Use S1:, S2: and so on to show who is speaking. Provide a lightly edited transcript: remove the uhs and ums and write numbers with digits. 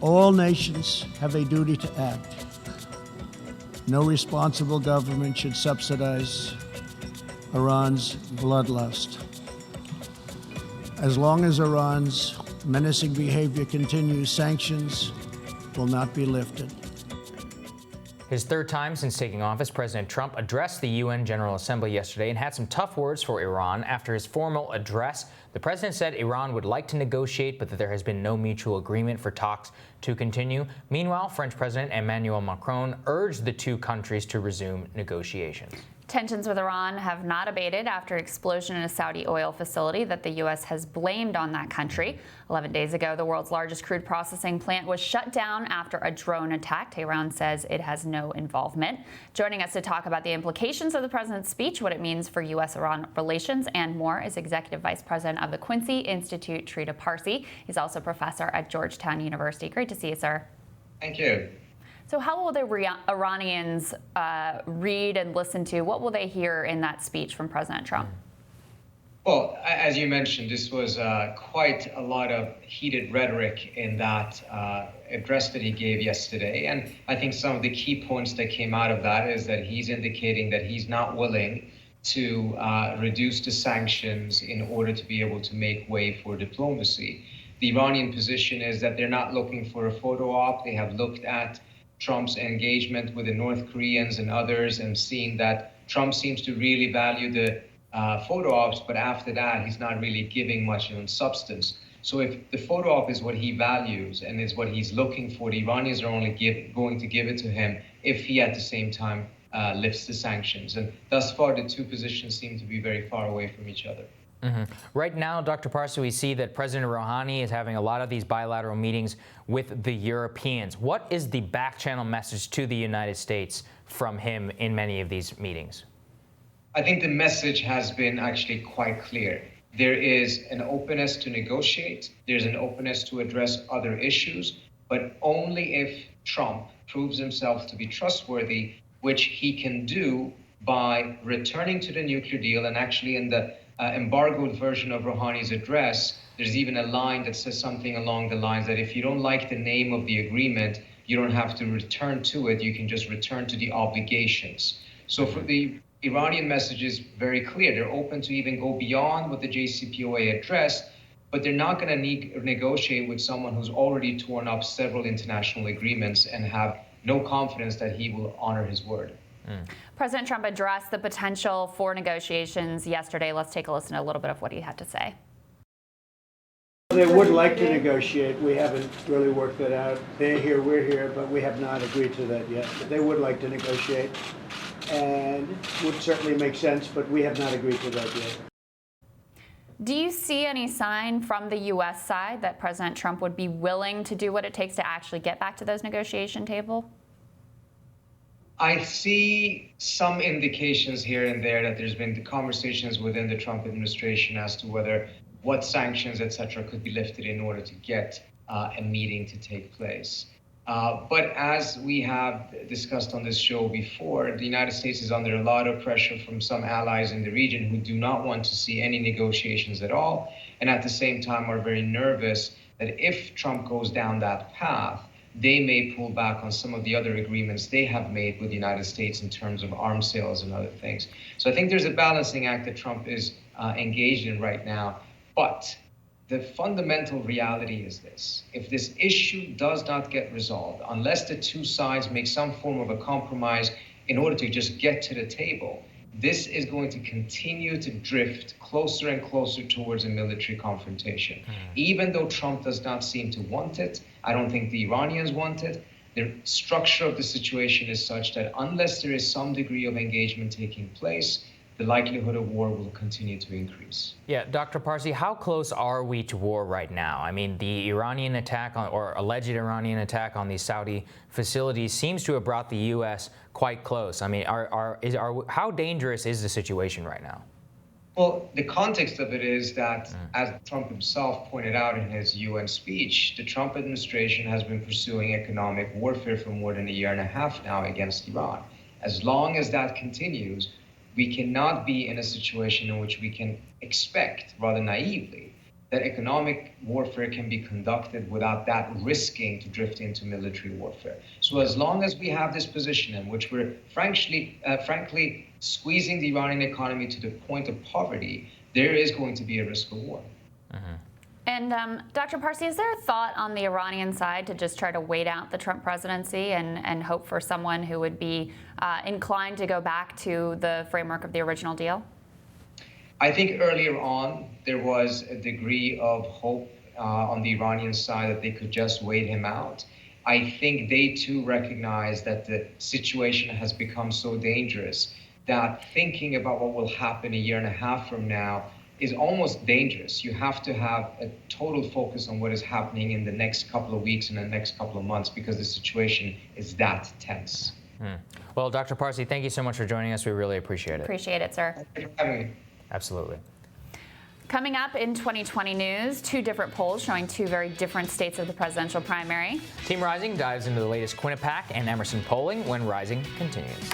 S1: All nations have a duty to act. No responsible government should subsidize Iran's bloodlust. As long as Iran's menacing behavior continues, sanctions will not be lifted.
S2: His third time since taking office, President Trump addressed the UN General Assembly yesterday and had some tough words for Iran. After his formal address, the president said Iran would like to negotiate, but that there has been no mutual agreement for talks to continue. Meanwhile, French President Emmanuel Macron urged the two countries to resume negotiations.
S3: Tensions with Iran have not abated after an explosion in a Saudi oil facility that the U.S. has blamed on that country. 11 days ago, the world's largest crude processing plant was shut down after a drone attack. Tehran says it has no involvement. Joining us to talk about the implications of the president's speech, what it means for U.S.-Iran relations, and more is Executive Vice President of the Quincy Institute, Trita Parsi. He's also professor at Georgetown University. Great to see you, sir.
S4: Thank you.
S3: So how will the Iranians read and listen to? What will they hear in that speech from President Trump?
S4: Well, as you mentioned, this was quite a lot of heated rhetoric in that address that he gave yesterday. And I think some of the key points that came out of that is that he's indicating that he's not willing to reduce the sanctions in order to be able to make way for diplomacy. The Iranian position is that they're not looking for a photo op. They have looked at Trump's engagement with the North Koreans and others and seen that Trump seems to really value the photo ops, but after that, he's not really giving much on substance. So if the photo op is what he values and is what he's looking for, the Iranians are only going to give it to him if he at the same time lifts the sanctions. And thus far, the two positions seem to be very far away from each other.
S2: Right now, Dr. Parsi, we see that President Rouhani is having a lot of these bilateral meetings with the Europeans. What is the back-channel message to the United States from him in many of these meetings?
S4: I think the message has been actually quite clear. There is an openness to negotiate. There's an openness to address other issues, but only if Trump proves himself to be trustworthy, which he can do by returning to the nuclear deal. And actually in the embargoed version of Rouhani's address, there's even a line that says something along the lines that if you don't like the name of the agreement, you don't have to return to it. You can just return to the obligations. So for the Iranian message is very clear. They're open to even go beyond what the JCPOA addressed, but they're not going to negotiate with someone who's already torn up several international agreements and have no confidence that he will honor his word.
S3: President Trump addressed the potential for negotiations yesterday. Let's take a listen to a little bit of what he had to say.
S1: They would like to negotiate. We haven't really worked that out. They're here, we're here, but we have not agreed to that yet. But they would like to negotiate, and would certainly make sense, but we have not agreed to that yet.
S3: Do you see any sign from the U.S. side that President Trump would be willing to do what it takes to actually get back to those negotiation table?
S4: I see some indications here and there that there's been the conversations within the Trump administration as to whether what sanctions, et cetera, could be lifted in order to get a meeting to take place. But as we have discussed on this show before, the United States is under a lot of pressure from some allies in the region who do not want to see any negotiations at all, and at the same time are very nervous that if Trump goes down that path, they may pull back on some of the other agreements they have made with the United States in terms of arms sales and other things. So I think there's a balancing act that Trump is engaged in right now. But the fundamental reality is this: if this issue does not get resolved, unless the two sides make some form of a compromise in order to just get to the table, this is going to continue to drift closer and closer towards a military confrontation. Even though Trump does not seem to want it, I don't think the Iranians want it. The structure of the situation is such that unless there is some degree of engagement taking place, the likelihood of war will continue to increase.
S2: Yeah, Dr. Parsi, how close are we to war right now? I mean, the Iranian attack or alleged Iranian attack on these Saudi facilities seems to have brought the U.S. quite close. I mean, how dangerous is the situation right now?
S4: Well, the context of it is that, as Trump himself pointed out in his UN speech, the Trump administration has been pursuing economic warfare for more than a year and a half now against Iran. As long as that continues, we cannot be in a situation in which we can expect, rather naively, that economic warfare can be conducted without that risking to drift into military warfare. So as long as we have this position in which we're frankly squeezing the Iranian economy to the point of poverty, there is going to be a risk of war.
S3: And Dr. Parsi, is there a thought on the Iranian side to just try to wait out the Trump presidency and hope for someone who would be inclined to go back to the framework of the original deal?
S4: I think earlier on, there was a degree of hope on the Iranian side that they could just wait him out. I think they too recognize that the situation has become so dangerous that thinking about what will happen a year and a half from now is almost dangerous. You have to have a total focus on what is happening in the next couple of weeks and the next couple of months because the situation is that tense.
S2: Well, Dr. Parsi, thank you so much for joining us. We really appreciate it.
S3: Appreciate it, sir.
S4: Thank you for having me.
S2: Absolutely.
S3: Coming up in 2020 news, two different polls showing two very different states of the presidential primary.
S2: Team Rising dives into the latest Quinnipiac and Emerson polling when Rising continues.